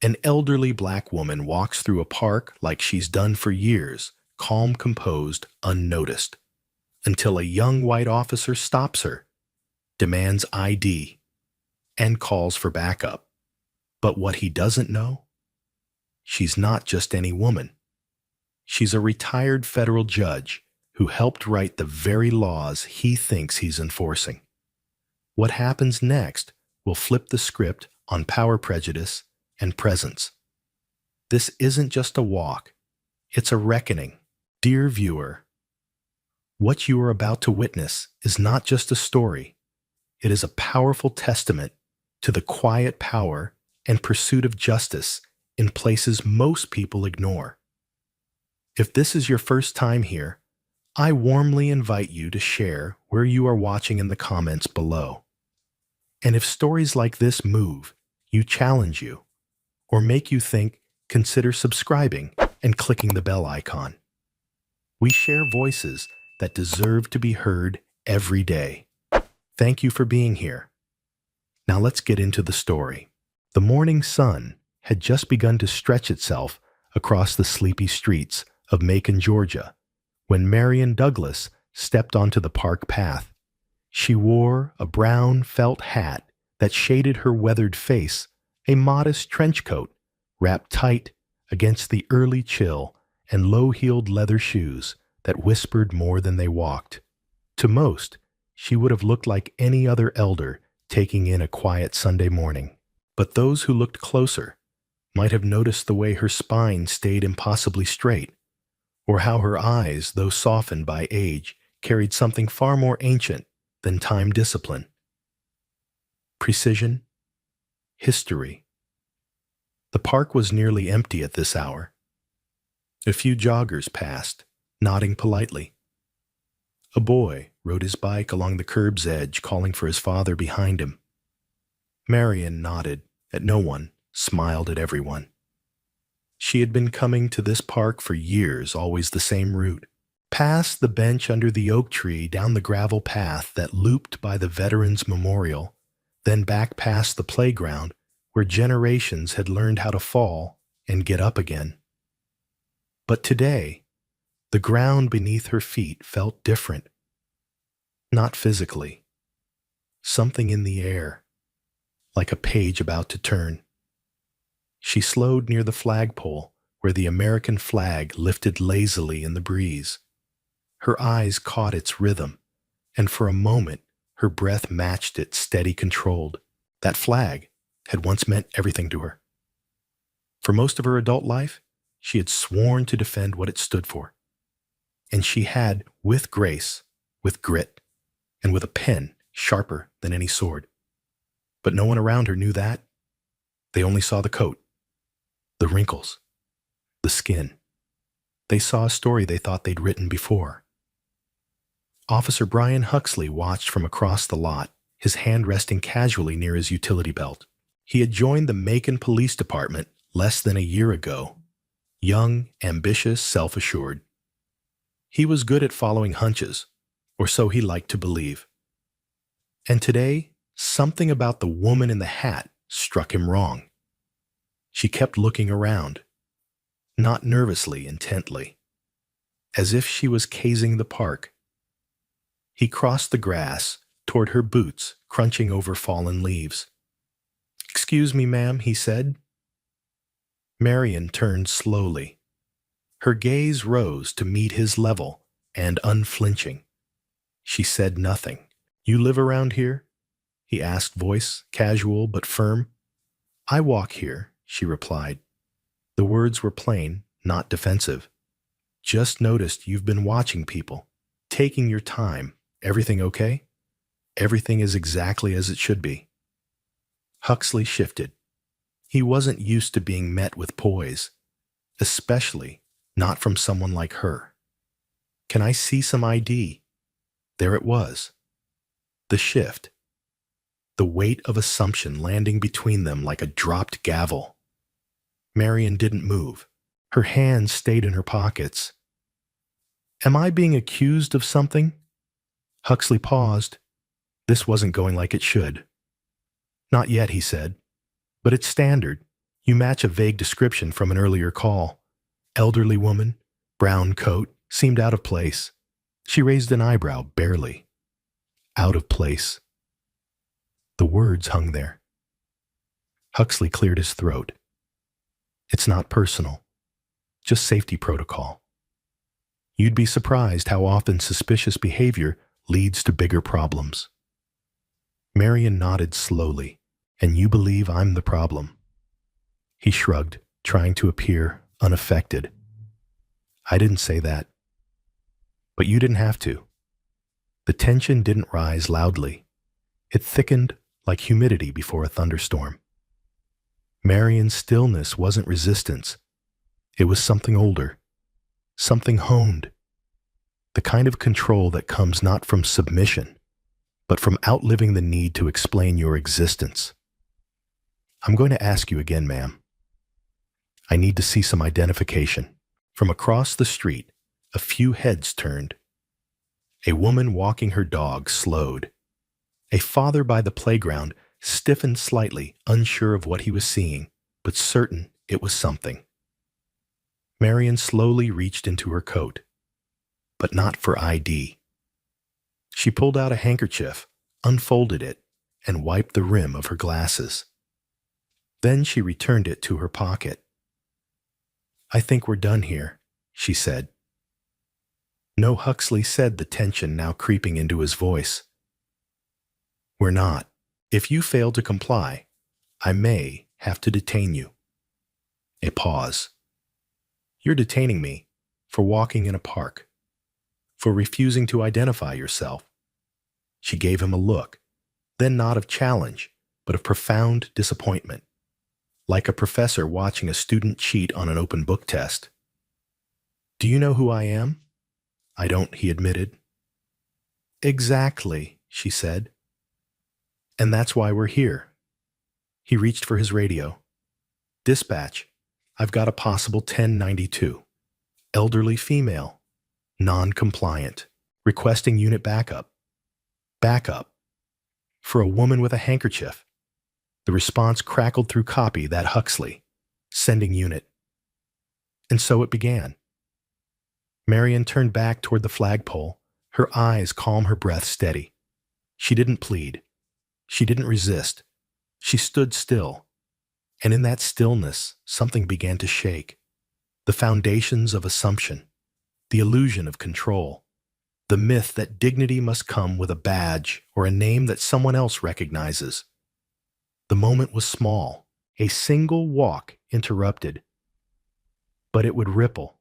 An elderly black woman walks through a park like she's done for years, calm, composed, unnoticed, until a young white officer stops her, demands ID, and calls for backup. But what he doesn't know? She's not just any woman. She's a retired federal judge who helped write the very laws he thinks he's enforcing. What happens next will flip the script on power, prejudice, and presence. This isn't just a walk, it's a reckoning. Dear viewer, what you are about to witness is not just a story, it is a powerful testament to the quiet power and pursuit of justice in places most people ignore. If this is your first time here, I warmly invite you to share where you are watching in the comments below. And if stories like this move you, challenge you, or make you think, consider subscribing and clicking the bell icon. We share voices that deserve to be heard every day. Thank you for being here. Now let's get into the story. The morning sun had just begun to stretch itself across the sleepy streets of Macon, Georgia, when Marion Douglas stepped onto the park path. She wore a brown felt hat that shaded her weathered face, a modest trench coat wrapped tight against the early chill, and low-heeled leather shoes that whispered more than they walked. To most, she would have looked like any other elder taking in a quiet Sunday morning. But those who looked closer might have noticed the way her spine stayed impossibly straight, or how her eyes, though softened by age, carried something far more ancient than time discipline. Precision, history. The park was nearly empty at this hour. A few joggers passed, nodding politely. A boy rode his bike along the curb's edge, calling for his father behind him. Marion nodded at no one, smiled at everyone. She had been coming to this park for years, always the same route. Past the bench under the oak tree, down the gravel path that looped by the Veterans Memorial, then back past the playground where generations had learned how to fall and get up again. But today, the ground beneath her feet felt different. Not physically. Something in the air, like a page about to turn. She slowed near the flagpole where the American flag lifted lazily in the breeze. Her eyes caught its rhythm, and for a moment her breath matched it, steady, controlled. That flag had once meant everything to her. For most of her adult life, she had sworn to defend what it stood for. And she had, with grace, with grit, and with a pen sharper than any sword. But no one around her knew that. They only saw the coat, the wrinkles, the skin. They saw a story they thought they'd written before. Officer Brian Huxley watched from across the lot, his hand resting casually near his utility belt. He had joined the Macon Police Department less than a year ago, young, ambitious, self-assured. He was good at following hunches, or so he liked to believe. And today, something about the woman in the hat struck him wrong. She kept looking around, not nervously, intently, as if she was casing the park. He crossed the grass toward her boots crunching over fallen leaves. "Excuse me, ma'am," he said. Marion turned slowly. Her gaze rose to meet his level and unflinching. She said nothing. "You live around here?" he asked, voice casual but firm. "I walk here," she replied. The words were plain, not defensive. "Just noticed you've been watching people, taking your time. Everything okay?" "Everything is exactly as it should be." Huxley shifted. He wasn't used to being met with poise, especially not from someone like her. "Can I see some ID?" There it was. The shift. The weight of assumption landing between them like a dropped gavel. Marion didn't move. Her hands stayed in her pockets. "Am I being accused of something?" Huxley paused. This wasn't going like it should. "Not yet," he said. "But it's standard. You match a vague description from an earlier call. Elderly woman, brown coat, seemed out of place. She raised an eyebrow, barely. Out of place. The words hung there. Huxley cleared his throat. It's not personal, just safety protocol. You'd be surprised how often suspicious behavior leads to bigger problems. Marion nodded slowly. And you believe I'm the problem? He shrugged, trying to appear unaffected. I didn't say that. But you didn't have to. The tension didn't rise loudly. It thickened like humidity before a thunderstorm. Marion's stillness wasn't resistance. It was something older, something honed. The kind of control that comes not from submission, but from outliving the need to explain your existence. I'm going to ask you again, ma'am. I need to see some identification. From across the street, a few heads turned. A woman walking her dog slowed. A father by the playground stiffened slightly, unsure of what he was seeing, but certain it was something. Marion slowly reached into her coat, but not for ID. She pulled out a handkerchief, unfolded it, and wiped the rim of her glasses. Then she returned it to her pocket. I think we're done here, she said. No, Huxley said, the tension now creeping into his voice. We're not. If you fail to comply, I may have to detain you. A pause. You're detaining me for walking in a park, for refusing to identify yourself. She gave him a look, then not of challenge, but of profound disappointment, like a professor watching a student cheat on an open book test. Do you know who I am? I don't, he admitted. Exactly, she said. And that's why we're here. He reached for his radio. Dispatch, I've got a possible 1092. Elderly female, non-compliant, requesting unit backup. Backup. For a woman with a handkerchief. The response crackled through copy that Huxley, sending unit. And so it began. Marion turned back toward the flagpole, her eyes calm, her breath steady. She didn't plead. She didn't resist. She stood still. And in that stillness, something began to shake. The foundations of assumption, the illusion of control, the myth that dignity must come with a badge or a name that someone else recognizes. The moment was small, a single walk interrupted. But it would ripple.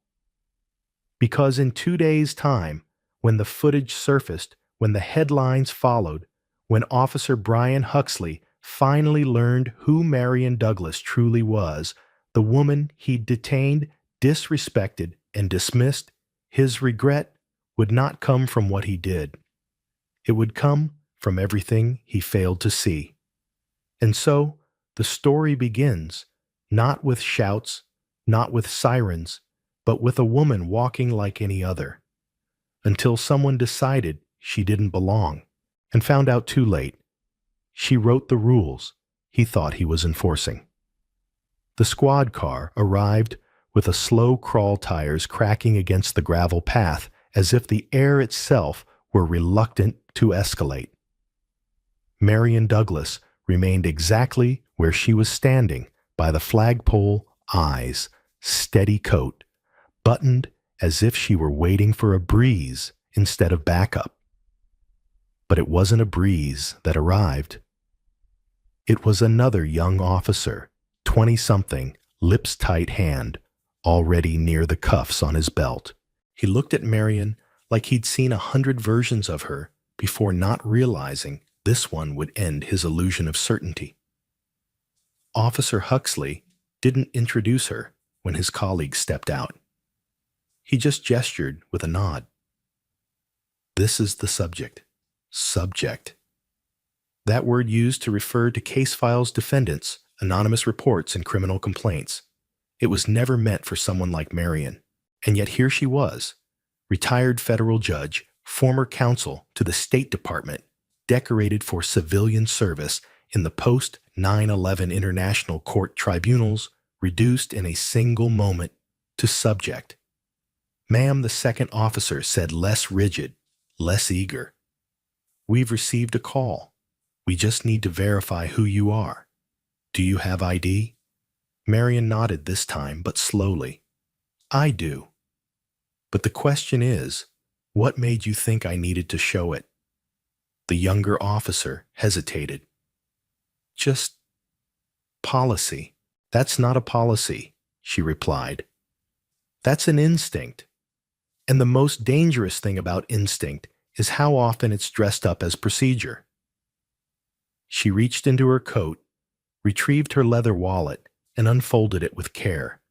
Because in 2 days' time, when the footage surfaced, when the headlines followed, when Officer Brian Huxley finally learned who Marion Douglas truly was, the woman he'd detained, disrespected, and dismissed, his regret would not come from what he did. It would come from everything he failed to see. And so, the story begins, not with shouts, not with sirens, but with a woman walking like any other, until someone decided she didn't belong, and found out too late. She wrote the rules he thought he was enforcing. The squad car arrived with a slow crawl, tires cracking against the gravel path as if the air itself were reluctant to escalate. Marion Douglas remained exactly where she was standing by the flagpole, eyes, steady coat, buttoned as if she were waiting for a breeze instead of backup. But it wasn't a breeze that arrived. It was another young officer, 20-something, lips-tight hand, already near the cuffs on his belt. He looked at Marion like he'd seen 100 versions of her before not realizing this one would end his illusion of certainty. Officer Huxley didn't introduce her when his colleague stepped out. He just gestured with a nod. This is the subject. Subject. That word used to refer to case files, defendants, anonymous reports, and criminal complaints. It was never meant for someone like Marion. And yet here she was, retired federal judge, former counsel to the State Department, decorated for civilian service, in the post-9/11 International Court tribunals reduced in a single moment to subject. Ma'am, the second officer said, less rigid, less eager. We've received a call. We just need to verify who you are. Do you have ID? Marion nodded this time, but slowly. I do. But the question is, what made you think I needed to show it? The younger officer hesitated. Just policy. That's not a policy, she replied. That's an instinct. And the most dangerous thing about instinct is how often it's dressed up as procedure. She reached into her coat, retrieved her leather wallet, and unfolded it with care.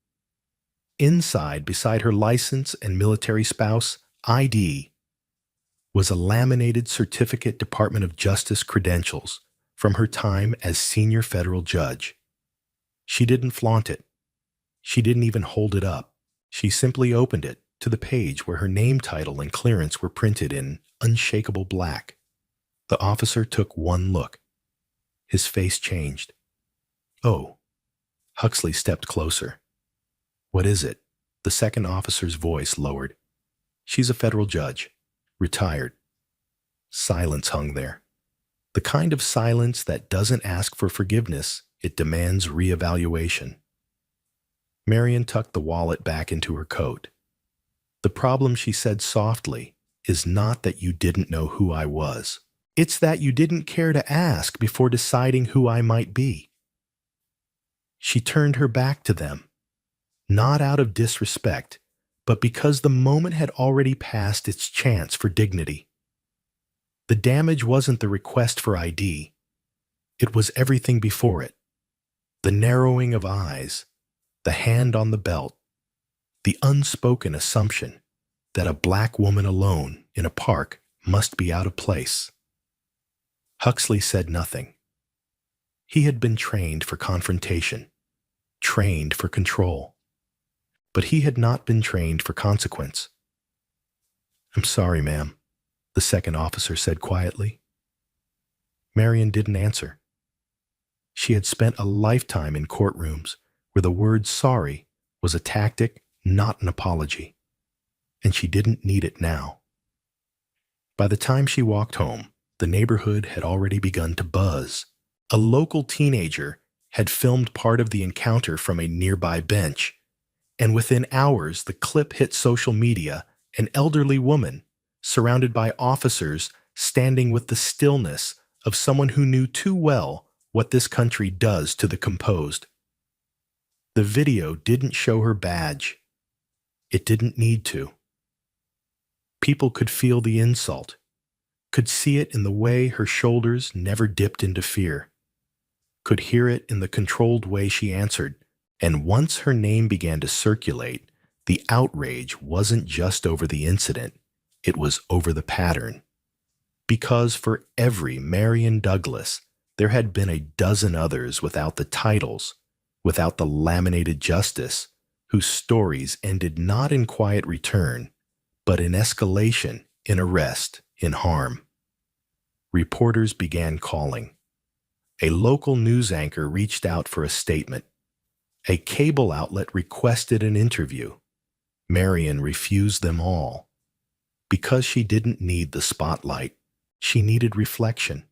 Inside, beside her license and military spouse, ID, was a laminated certificate Department of Justice credentials from her time as senior federal judge. She didn't flaunt it. She didn't even hold it up. She simply opened it to the page where her name, title, and clearance were printed in unshakable black. The officer took one look. His face changed. Oh. Huxley stepped closer. What is it? The second officer's voice lowered. She's a federal judge. Retired. Silence hung there. The kind of silence that doesn't ask for forgiveness, it demands reevaluation. Marion tucked the wallet back into her coat. The problem, she said softly, is not that you didn't know who I was. It's that you didn't care to ask before deciding who I might be. She turned her back to them, not out of disrespect, but because the moment had already passed its chance for dignity. The damage wasn't the request for ID. It was everything before it. The narrowing of eyes, the hand on the belt, the unspoken assumption that a black woman alone in a park must be out of place. Huxley said nothing. He had been trained for confrontation, trained for control, but he had not been trained for consequence. I'm sorry, ma'am, the second officer said quietly. Marion didn't answer. She had spent a lifetime in courtrooms where the word sorry was a tactic, not an apology, and she didn't need it now. By the time she walked home, the neighborhood had already begun to buzz. A local teenager had filmed part of the encounter from a nearby bench, and within hours the clip hit social media, an elderly woman, surrounded by officers, standing with the stillness of someone who knew too well what this country does to the composed. The video didn't show her badge. It didn't need to. People could feel the insult, could see it in the way her shoulders never dipped into fear, could hear it in the controlled way she answered, and once her name began to circulate, the outrage wasn't just over the incident, it was over the pattern. Because for every Marion Douglas, there had been a dozen others without the titles, without the laminated justice, whose stories ended not in quiet return, but in escalation, in arrest, in harm. Reporters began calling. A local news anchor reached out for a statement. A cable outlet requested an interview. Marion refused them all. Because she didn't need the spotlight, she needed reflection,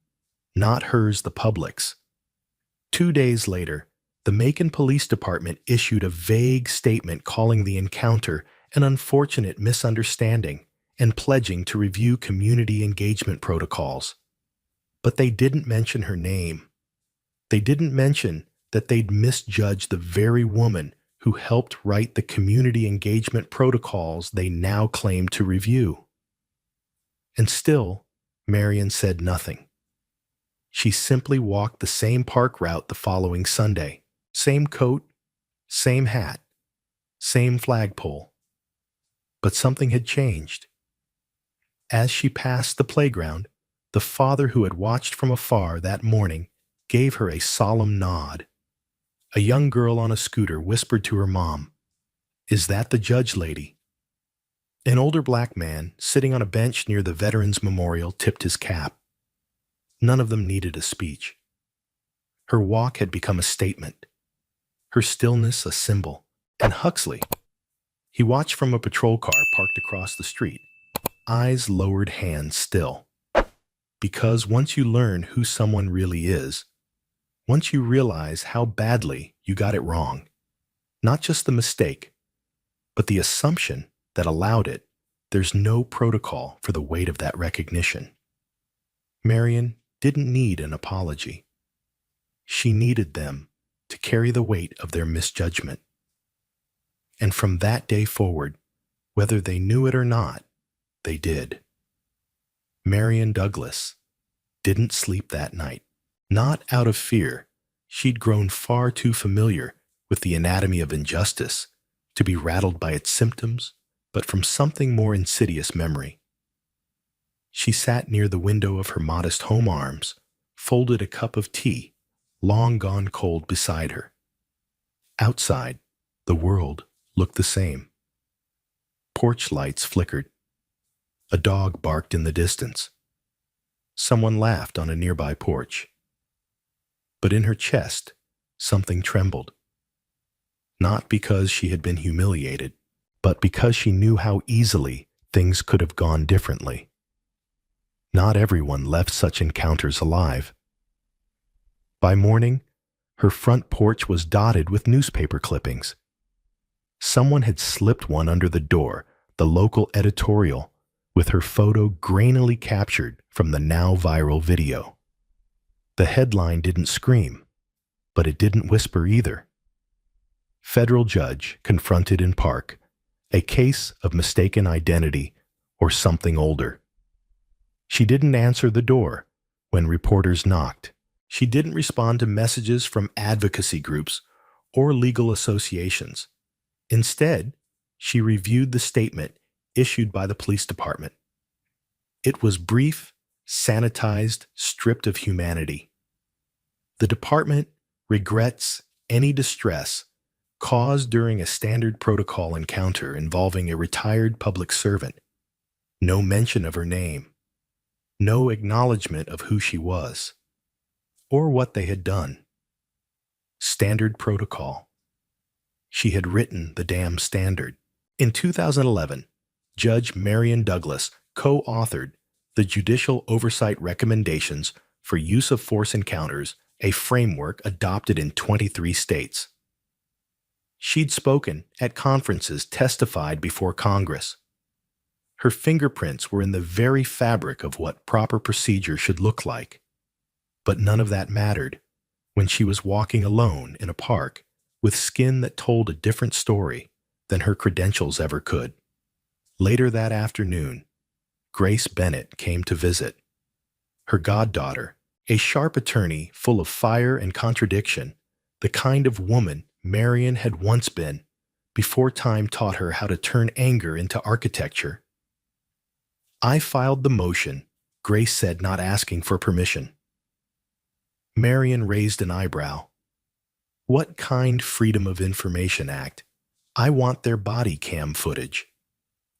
not hers, the public's. 2 days later, the Macon Police Department issued a vague statement calling the encounter an unfortunate misunderstanding and pledging to review community engagement protocols. But they didn't mention her name. They didn't mention that they'd misjudged the very woman who helped write the community engagement protocols they now claimed to review. And still, Marion said nothing. She simply walked the same park route the following Sunday. Same coat, same hat, same flagpole. But something had changed. As she passed the playground, the father who had watched from afar that morning gave her a solemn nod. A young girl on a scooter whispered to her mom, "Is that the judge lady?" An older black man, sitting on a bench near the Veterans Memorial, tipped his cap. None of them needed a speech. Her walk had become a statement, her stillness a symbol. And Huxley, he watched from a patrol car parked across the street, eyes lowered, hands still. Because once you learn who someone really is, once you realize how badly you got it wrong, not just the mistake, but the assumption that allowed it, there's no protocol for the weight of that recognition. Marion didn't need an apology. She needed them to carry the weight of their misjudgment. And from that day forward, whether they knew it or not, they did. Marion Douglas didn't sleep that night. Not out of fear. She'd grown far too familiar with the anatomy of injustice to be rattled by its symptoms, but from something more insidious memory. She sat near the window of her modest home arms, folded a cup of tea, long gone cold, beside her. Outside, the world looked the same. Porch lights flickered. A dog barked in the distance. Someone laughed on a nearby porch. But in her chest, something trembled. Not because she had been humiliated, but because she knew how easily things could have gone differently. Not everyone left such encounters alive. By morning, her front porch was dotted with newspaper clippings. Someone had slipped one under the door, the local editorial, with her photo grainily captured from the now viral video. The headline didn't scream, but it didn't whisper either. Federal judge confronted in park, a case of mistaken identity or something older. She didn't answer the door when reporters knocked. She didn't respond to messages from advocacy groups or legal associations. Instead, she reviewed the statement issued by the police department. It was brief, sanitized, stripped of humanity. The department regrets any distress caused during a standard protocol encounter involving a retired public servant. No mention of her name. No acknowledgement of who she was or what they had done. Standard protocol. She had written the damn standard. In 2011, Judge Marion Douglas co-authored the Judicial Oversight Recommendations for Use of Force Encounters, a framework adopted in 23 states. She'd spoken at conferences, testified before Congress. Her fingerprints were in the very fabric of what proper procedure should look like. But none of that mattered when she was walking alone in a park with skin that told a different story than her credentials ever could. Later that afternoon, Grace Bennett came to visit. Her goddaughter, a sharp attorney full of fire and contradiction, the kind of woman Marion had once been before time taught her how to turn anger into architecture. "I filed the motion," Grace said, not asking for permission. Marion raised an eyebrow. "What kind Freedom of Information Act? I want their body cam footage,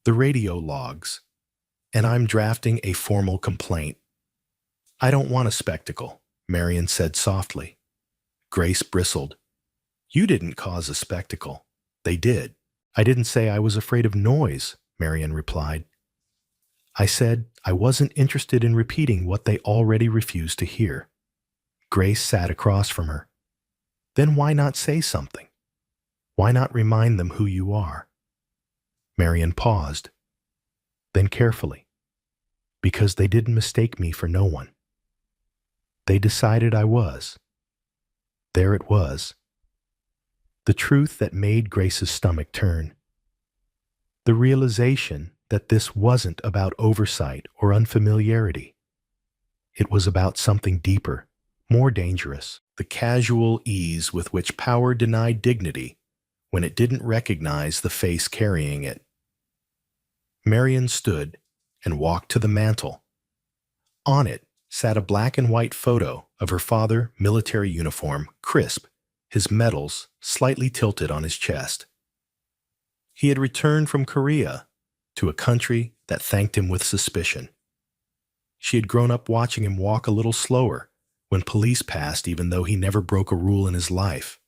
the radio logs, and I'm drafting a formal complaint." "I don't want a spectacle," Marion said softly. Grace bristled. "You didn't cause a spectacle. They did." "I didn't say I was afraid of noise," Marion replied. "I said I wasn't interested in repeating what they already refused to hear." Grace sat across from her. "Then why not say something? Why not remind them who you are?" Marion paused. Then carefully, "Because they didn't mistake me for no one. They decided I was." There it was. The truth that made Grace's stomach turn. The realization that this wasn't about oversight or unfamiliarity. It was about something deeper, more dangerous, the casual ease with which power denied dignity when it didn't recognize the face carrying it. Marion stood and walked to the mantel. On it sat a black and white photo of her father, military uniform, crisp, his medals slightly tilted on his chest. He had returned from Korea to a country that thanked him with suspicion. She had grown up watching him walk a little slower when police passed even though he never broke a rule in his life.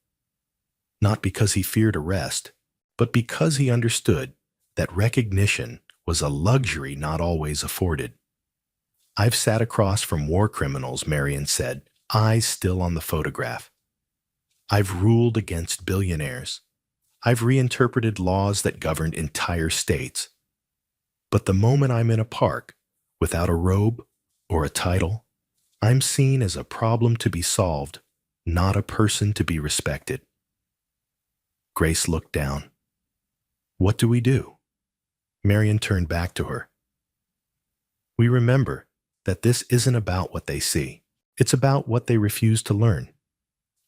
Not because he feared arrest, but because he understood that recognition was a luxury not always afforded. I've sat across from war criminals, Marion said, eyes still on the photograph. I've ruled against billionaires. I've reinterpreted laws that governed entire states. But the moment I'm in a park, without a robe or a title, I'm seen as a problem to be solved, not a person to be respected. Grace looked down. What do we do? Marion turned back to her. We remember that this isn't about what they see. It's about what they refuse to learn.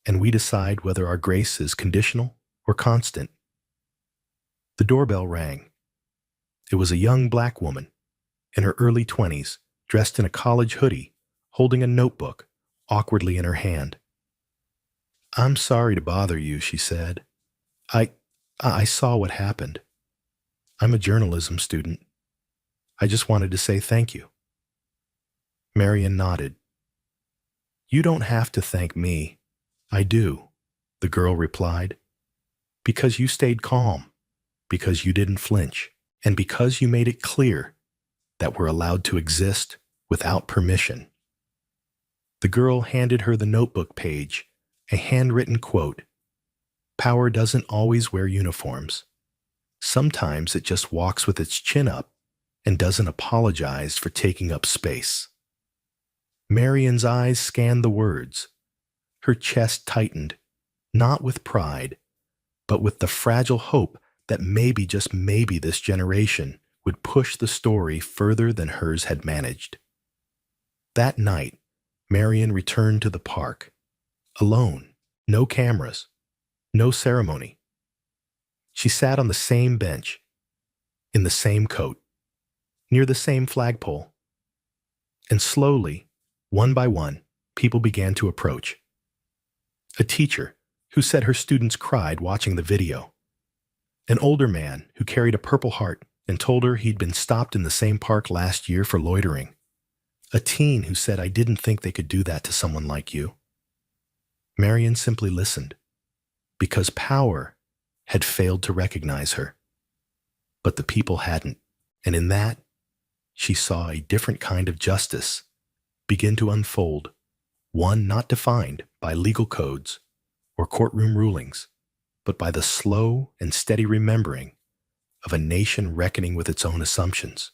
And we decide whether our grace is conditional or constant. The doorbell rang. It was a young black woman, in her early 20s, dressed in a college hoodie, holding a notebook awkwardly in her hand. I'm sorry to bother you, she said. I saw what happened. I'm a journalism student. I just wanted to say thank you. Marion nodded. You don't have to thank me. I do, the girl replied. Because you stayed calm, because you didn't flinch, and because you made it clear that we're allowed to exist without permission. The girl handed her the notebook page, a handwritten quote. Power doesn't always wear uniforms. Sometimes it just walks with its chin up and doesn't apologize for taking up space. Marion's eyes scanned the words. Her chest tightened, not with pride, but with the fragile hope that maybe, just maybe, this generation would push the story further than hers had managed. That night, Marion returned to the park, alone, no cameras, no ceremony. She sat on the same bench, in the same coat, near the same flagpole. And slowly, one by one, people began to approach. A teacher who said her students cried watching the video. An older man who carried a Purple Heart and told her he'd been stopped in the same park last year for loitering. A teen who said, I didn't think they could do that to someone like you. Marion simply listened, because power had failed to recognize her. But the people hadn't, and in that, she saw a different kind of justice begin to unfold, one not defined by legal codes or courtroom rulings, but by the slow and steady remembering of a nation reckoning with its own assumptions.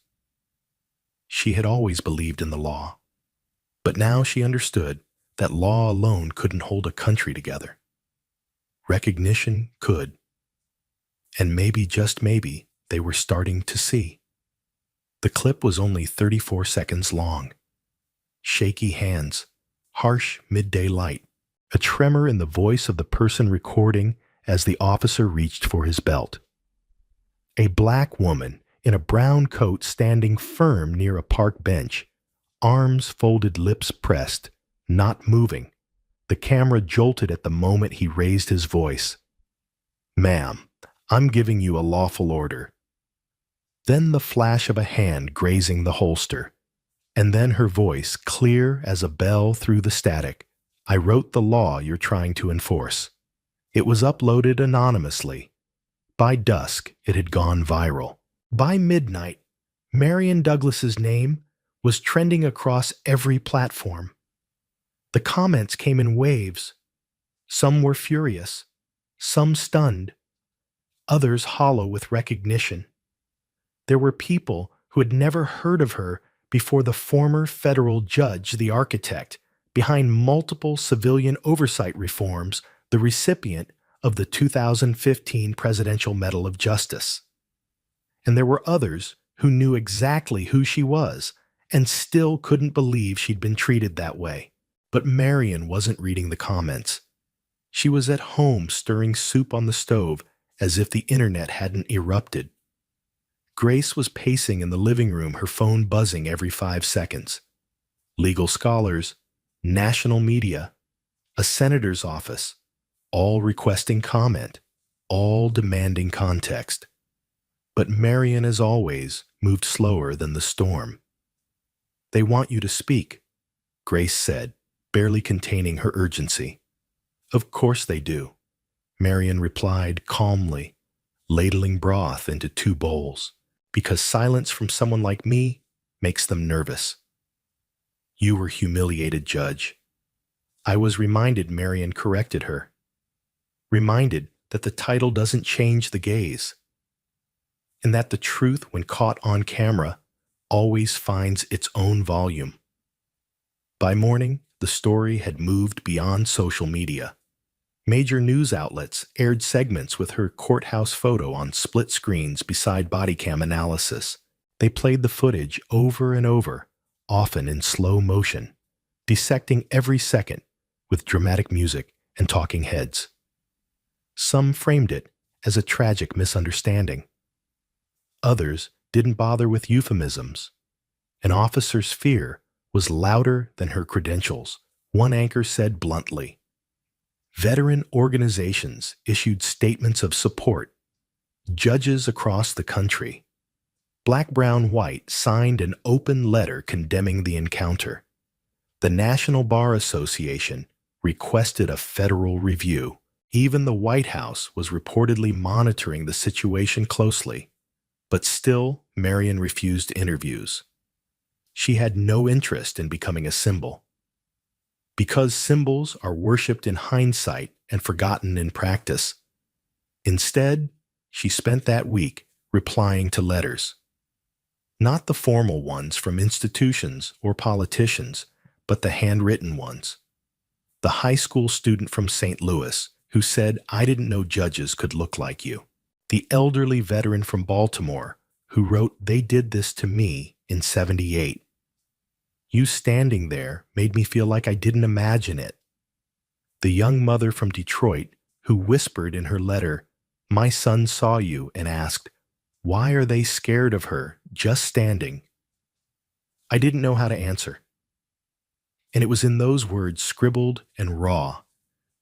She had always believed in the law, but now she understood that law alone couldn't hold a country together. Recognition could. And maybe, just maybe, they were starting to see. The clip was only 34 seconds long. Shaky hands, harsh midday light, a tremor in the voice of the person recording as the officer reached for his belt. A black woman in a brown coat standing firm near a park bench, arms folded, lips pressed, not moving. The camera jolted at the moment he raised his voice. Ma'am, I'm giving you a lawful order. Then the flash of a hand grazing the holster, and then her voice, clear as a bell through the static. I wrote the law you're trying to enforce. It was uploaded anonymously. By dusk, it had gone viral. By midnight, Marion Douglas's name was trending across every platform. The comments came in waves. Some were furious, some stunned, others hollow with recognition. There were people who had never heard of her before the former federal judge, the architect, behind multiple civilian oversight reforms, the recipient of the 2015 Presidential Medal of Justice. And there were others who knew exactly who she was and still couldn't believe she'd been treated that way. But Marion wasn't reading the comments. She was at home stirring soup on the stove as if the internet hadn't erupted. Grace was pacing in the living room, her phone buzzing every 5 seconds. Legal scholars, national media, a senator's office, all requesting comment, all demanding context. But Marion, as always, moved slower than the storm. They want you to speak, Grace said, barely containing her urgency. "Of course they do," Marian replied calmly, ladling broth into 2 bowls, "because silence from someone like me makes them nervous." "You were humiliated, Judge." I was reminded, Marian corrected her. Reminded that the title doesn't change the gaze, and that the truth, when caught on camera, always finds its own volume. By morning, the story had moved beyond social media. Major news outlets aired segments with her courthouse photo on split screens beside body cam analysis. They played the footage over and over, often in slow motion, dissecting every second with dramatic music and talking heads. Some framed it as a tragic misunderstanding. Others didn't bother with euphemisms. An officer's fear was louder than her credentials, one anchor said bluntly. Veteran organizations issued statements of support. Judges across the country, black, brown, white, signed an open letter condemning the encounter. The National Bar Association requested a federal review. Even the White House was reportedly monitoring the situation closely. But still, Marian refused interviews. She had no interest in becoming a symbol. Because symbols are worshipped in hindsight and forgotten in practice. Instead, she spent that week replying to letters. Not the formal ones from institutions or politicians, but the handwritten ones. The high school student from St. Louis who said, "I didn't know judges could look like you." The elderly veteran from Baltimore who wrote, "They did this to me in '78. You standing there made me feel like I didn't imagine it." The young mother from Detroit who whispered in her letter, "My son saw you," and asked, "Why are they scared of her just standing?" I didn't know how to answer. And it was in those words, scribbled and raw,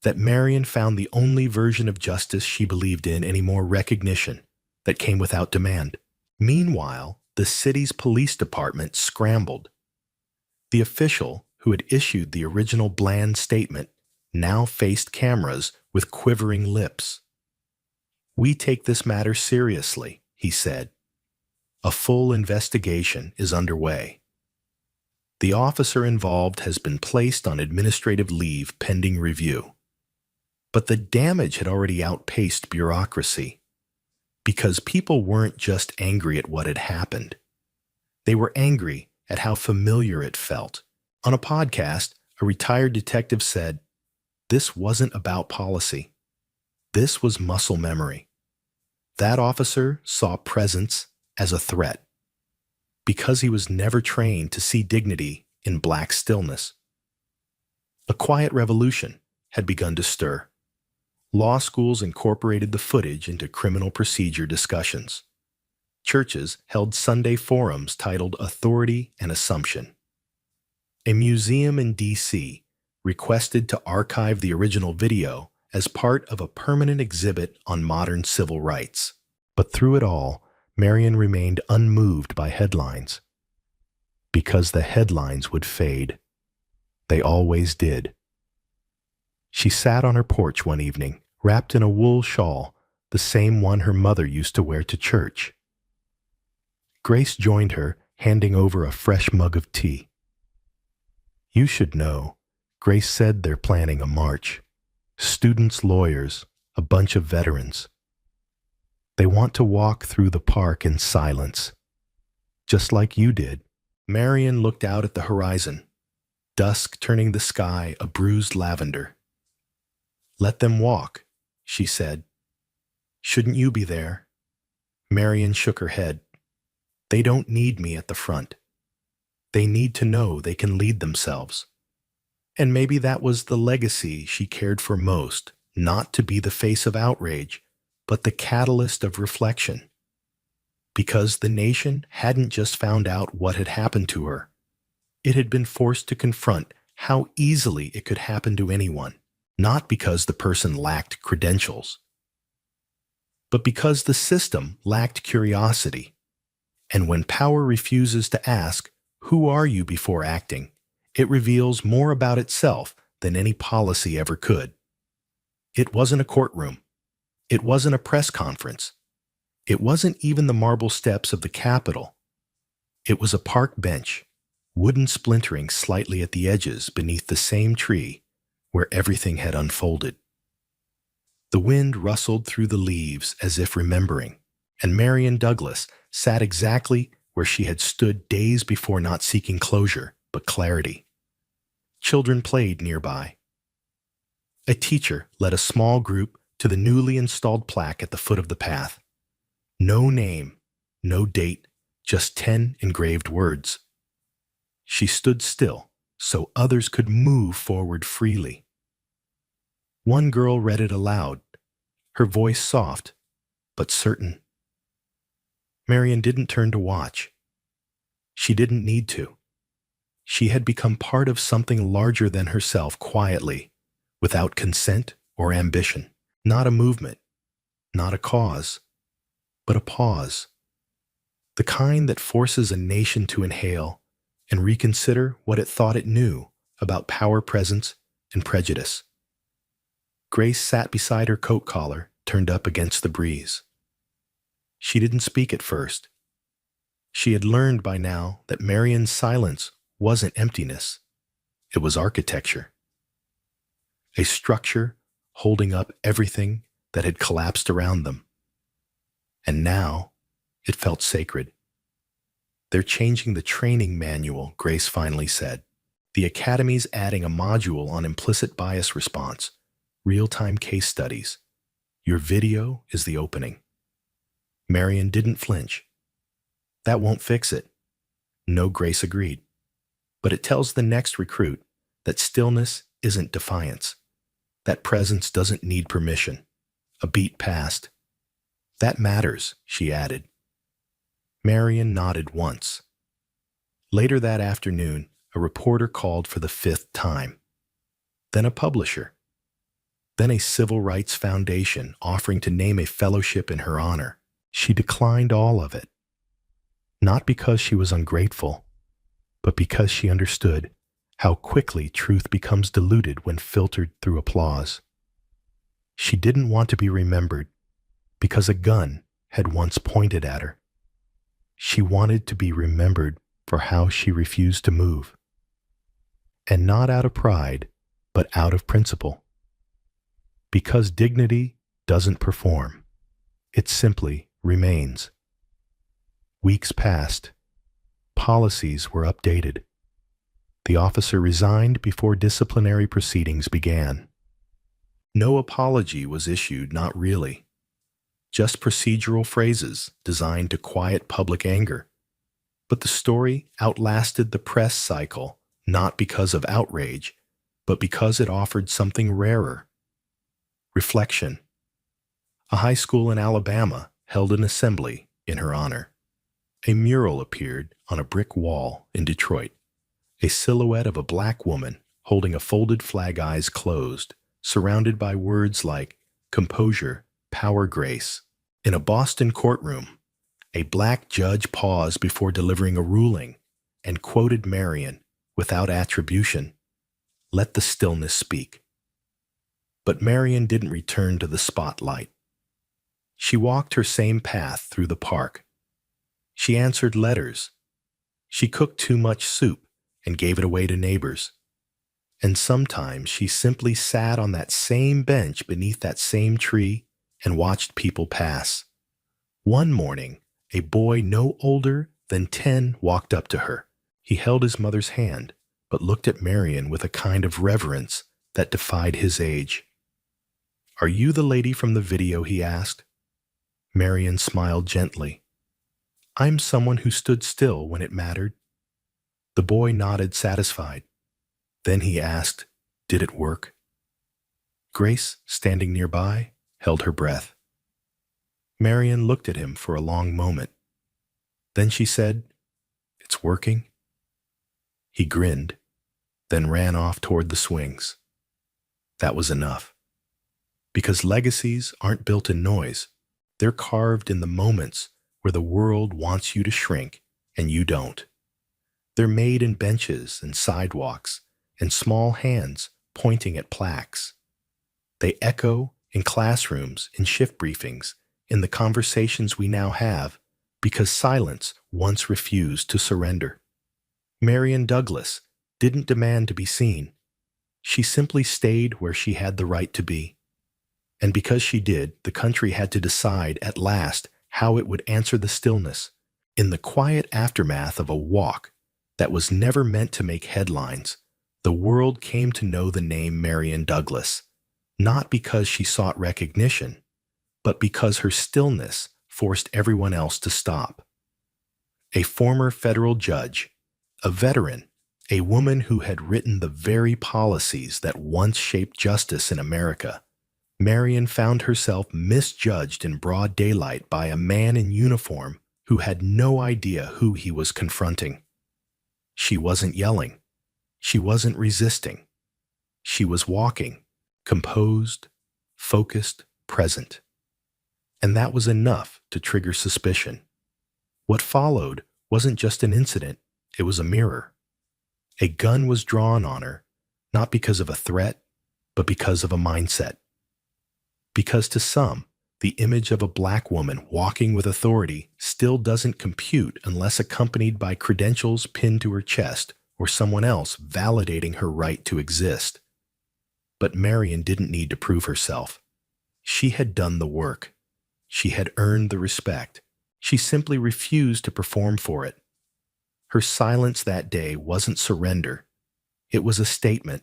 that Marian found the only version of justice she believed in anymore: recognition that came without demand. Meanwhile, the city's police department scrambled. The official who had issued the original bland statement now faced cameras with quivering lips. "We take this matter seriously," he said. "A full investigation is underway. The officer involved has been placed on administrative leave pending review." But the damage had already outpaced bureaucracy, because people weren't just angry at what had happened. They were angry at how familiar it felt. On a podcast, a retired detective said, "This wasn't about policy. This was muscle memory." That officer saw presence as a threat, because he was never trained to see dignity in black stillness. A quiet revolution had begun to stir. Law schools incorporated the footage into criminal procedure discussions. Churches held Sunday forums titled Authority and Assumption. A museum in D.C. requested to archive the original video as part of a permanent exhibit on modern civil rights. But through it all, Marian remained unmoved by headlines. Because the headlines would fade. They always did. She sat on her porch one evening, wrapped in a wool shawl, the same one her mother used to wear to church. Grace joined her, handing over a fresh mug of tea. "You should know," Grace said, "they're planning a march. Students, lawyers, a bunch of veterans. They want to walk through the park in silence, just like you did." Marian looked out at the horizon, dusk turning the sky a bruised lavender. "Let them walk," she said. "Shouldn't you be there?" Marian shook her head. "They don't need me at the front. They need to know they can lead themselves." And maybe that was the legacy she cared for most, not to be the face of outrage, but the catalyst of reflection. Because the nation hadn't just found out what had happened to her. It had been forced to confront how easily it could happen to anyone, not because the person lacked credentials, but because the system lacked curiosity. And when power refuses to ask, "Who are you?" before acting, It reveals more about itself than any policy ever could. It wasn't a courtroom. It wasn't a press conference. It wasn't even the marble steps of the Capitol. It was a park bench, wooden splintering slightly at the edges beneath the same tree where everything had unfolded. The wind rustled through the leaves as if remembering, and Marion Douglas sat exactly where she had stood days before, not seeking closure, but clarity. Children played nearby. A teacher led a small group to the newly installed plaque at the foot of the path. No name, no date, just 10 engraved words. She stood still so others could move forward freely. One girl read it aloud, her voice soft, but certain. Marion didn't turn to watch. She didn't need to. She had become part of something larger than herself quietly, without consent or ambition. Not a movement, not a cause, but a pause. The kind that forces a nation to inhale and reconsider what it thought it knew about power presence and prejudice. Grace sat beside her coat collar, turned up against the breeze. She didn't speak at first. She had learned by now that Marion's silence wasn't emptiness. It was architecture. A structure holding up everything that had collapsed around them. And now it felt sacred. "They're changing the training manual," Grace finally said. "The Academy's adding a module on implicit bias response, real-time case studies. Your video is the opening." Marion didn't flinch. "That won't fix it." No, Grace agreed. "But it tells the next recruit that stillness isn't defiance. That presence doesn't need permission. A beat passed. That matters," she added. Marion nodded once. Later that afternoon, a reporter called for the 5th time. Then a publisher. Then a civil rights foundation offering to name a fellowship in her honor. She declined all of it. Not because she was ungrateful, but because she understood how quickly truth becomes diluted when filtered through applause. She didn't want to be remembered because a gun had once pointed at her. She wanted to be remembered for how she refused to move. And not out of pride, but out of principle. Because dignity doesn't perform. It simply remains. Weeks passed. Policies were updated. The officer resigned before disciplinary proceedings began. No apology was issued, not really. Just procedural phrases designed to quiet public anger. But the story outlasted the press cycle, not because of outrage, but because it offered something rarer. Reflection. A high school in Alabama held an assembly in her honor. A mural appeared on a brick wall in Detroit. A silhouette of a black woman holding a folded flag, eyes closed, surrounded by words like composure, power, grace. In a Boston courtroom, a black judge paused before delivering a ruling and quoted Marion without attribution, "Let the stillness speak." But Marion didn't return to the spotlight. She walked her same path through the park. She answered letters. She cooked too much soup and gave it away to neighbors. And sometimes she simply sat on that same bench beneath that same tree and watched people pass. One morning, a boy no older than 10 walked up to her. He held his mother's hand, but looked at Marion with a kind of reverence that defied his age. "Are you the lady from the video?" he asked. Marion smiled gently. "I'm someone who stood still when it mattered." The boy nodded, satisfied. Then he asked, "Did it work?" Grace, standing nearby, held her breath. Marion looked at him for a long moment. Then she said, "It's working." He grinned, then ran off toward the swings. That was enough. Because legacies aren't built in noise. They're carved in the moments where the world wants you to shrink and you don't. They're made in benches and sidewalks and small hands pointing at plaques. They echo in classrooms, in shift briefings, in the conversations we now have, because silence once refused to surrender. Marian Douglas didn't demand to be seen. She simply stayed where she had the right to be. And because she did, the country had to decide at last how it would answer the stillness. In the quiet aftermath of a walk that was never meant to make headlines, the world came to know the name Marian Douglas, not because she sought recognition, but because her stillness forced everyone else to stop. A former federal judge, a veteran, a woman who had written the very policies that once shaped justice in America, Marian found herself misjudged in broad daylight by a man in uniform who had no idea who he was confronting. She wasn't yelling. She wasn't resisting. She was walking, composed, focused, present. And that was enough to trigger suspicion. What followed wasn't just an incident, it was a mirror. A gun was drawn on her, not because of a threat, but because of a mindset. Because to some, the image of a black woman walking with authority still doesn't compute unless accompanied by credentials pinned to her chest or someone else validating her right to exist. But Marian didn't need to prove herself. She had done the work. She had earned the respect. She simply refused to perform for it. Her silence that day wasn't surrender. It was a statement.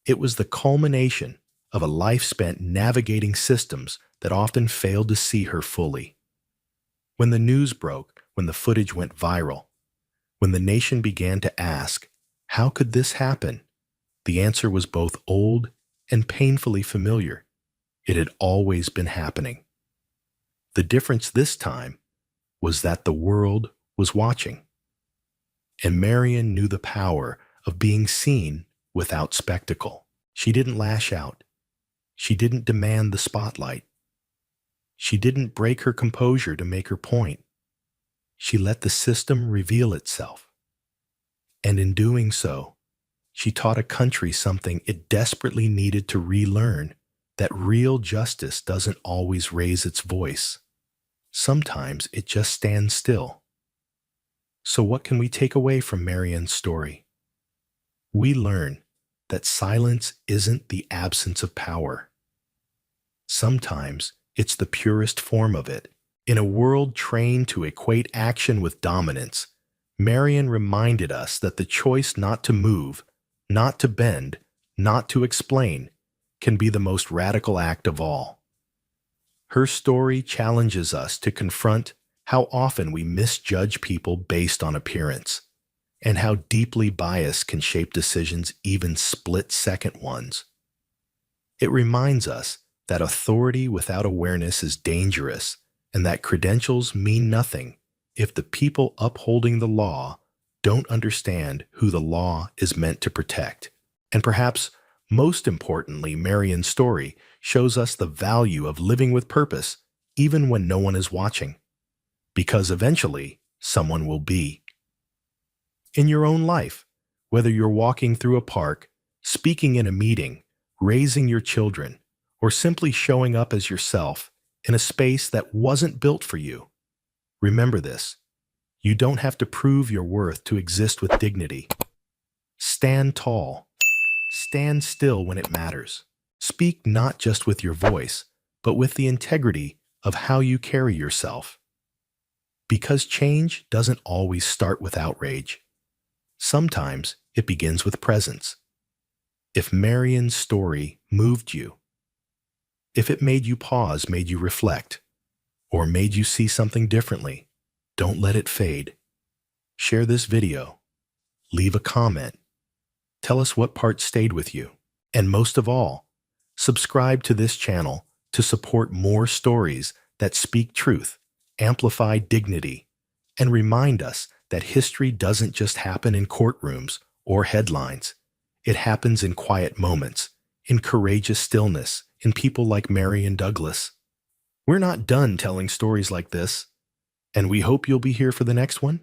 It was the culmination of a life spent navigating systems that often failed to see her fully. When the news broke, when the footage went viral, when the nation began to ask, how could this happen? The answer was both old and painfully familiar. It had always been happening. The difference this time was that the world was watching. And Marian knew the power of being seen without spectacle. She didn't lash out. She didn't demand the spotlight. She didn't break her composure to make her point. She let the system reveal itself. And in doing so, she taught a country something it desperately needed to relearn, that real justice doesn't always raise its voice. Sometimes it just stands still. So what can we take away from Marian's story? We learn that silence isn't the absence of power. Sometimes it's the purest form of it. In a world trained to equate action with dominance, Marian reminded us that the choice not to move, not to bend, not to explain, can be the most radical act of all. Her story challenges us to confront how often we misjudge people based on appearance, and how deeply bias can shape decisions, even split-second ones. It reminds us that authority without awareness is dangerous, and that credentials mean nothing if the people upholding the law don't understand who the law is meant to protect. And perhaps most importantly, Marian's story shows us the value of living with purpose even when no one is watching, because eventually someone will be. In your own life, whether you're walking through a park, speaking in a meeting, raising your children, or simply showing up as yourself in a space that wasn't built for you, remember this: you don't have to prove your worth to exist with dignity. Stand tall. Stand still when it matters. Speak not just with your voice, but with the integrity of how you carry yourself. Because change doesn't always start with outrage. Sometimes it begins with presence. If Marian's story moved you, if it made you pause, made you reflect, or made you see something differently, don't let it fade. Share this video. Leave a comment. Tell us what part stayed with you. And most of all, subscribe to this channel to support more stories that speak truth, amplify dignity, and remind us that history doesn't just happen in courtrooms or headlines. It happens in quiet moments, in courageous stillness, in people like Marian Douglas. We're not done telling stories like this, and we hope you'll be here for the next one.